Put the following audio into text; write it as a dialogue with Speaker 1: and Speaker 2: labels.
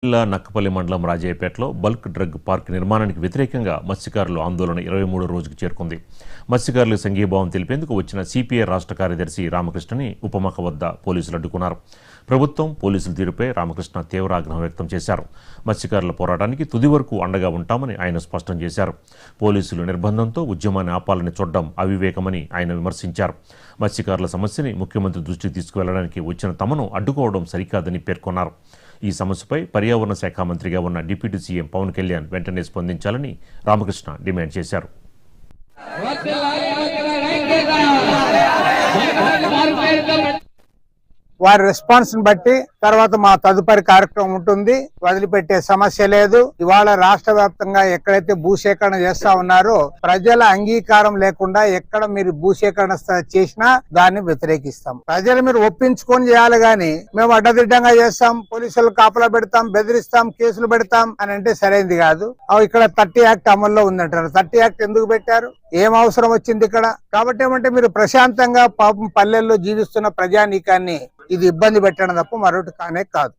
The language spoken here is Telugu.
Speaker 1: జిల్లా నక్కపల్లి మండలం రాజయ్యపేటలో బల్క్ డ్రగ్ పార్క్ నిర్మాణానికి వ్యతిరేకంగా మత్స్యకారుల ఆందోళన 23వ రోజుకు చేరుకుంది. మత్స్యకారులకు సంఘీభావం తెలిపేందుకు వచ్చిన సిపిఐ రాష్ట్ర కార్యదర్శి రామకృష్ణని ఉపమక వద్ద పోలీసులు అడ్డుకున్నారు. ప్రభుత్వం పోలీసుల తీరుపై రామకృష్ణ తీవ్ర ఆగ్రహం వ్యక్తం చేశారు. మత్స్యకారుల పోరాటానికి తుది వరకు అండగా ఉంటామని ఆయన స్పష్టం చేశారు. పోలీసులు నిర్బంధంతో ఉద్యమాన్ని ఆపాలని చూడడం అవివేకమని ఆయన విమర్శించారు. మత్స్యకారుల సమస్యని ముఖ్యమంత్రి దృష్టికి తీసుకువెళ్లడానికి వచ్చిన తమను అడ్డుకోవడం సరికాదని పేర్కొన్నారు. ఈ సమస్యపై పర్యావరణ శాఖ మంత్రిగా ఉన్న డిప్యూటీ సీఎం పవన్ కళ్యాణ్ వెంటనే స్పందించాలని రామకృష్ణ డిమాండ్ చేశారు.
Speaker 2: వారి రెస్పాన్స్ ని బట్టి తర్వాత మా తదుపరి కార్యక్రమం ఉంటుంది. వదిలిపెట్టే సమస్య లేదు. ఇవాళ రాష్ట్ర వ్యాప్తంగా ఎక్కడైతే భూసేకరణ చేస్తా ఉన్నారో ప్రజల అంగీకారం లేకుండా ఎక్కడ మీరు భూసేకరణ చేసినా దాన్ని వ్యతిరేకిస్తాం. ప్రజలు మీరు ఒప్పించుకొని చేయాలి గాని మేము అడ్డదిడ్డంగా చేస్తాం, పోలీసులు కాపలా పెడతాం, బెదిరిస్తాం, కేసులు పెడతాం అని అంటే సరైనది కాదు. ఇక్కడ 30 యాక్ట్ అమల్లో ఉందంటారు. 30 యాక్ట్ ఎందుకు పెట్టారు? ఏం అవసరం వచ్చింది ఇక్కడ? కాబట్టి ఏమంటే మీరు ప్రశాంతంగా పాపం పల్లెల్లో జీవిస్తున్న ప్రజానీకాన్ని ఇది ఇబ్బంది పెట్టడం తప్ప మరొకటి కానే కాదు.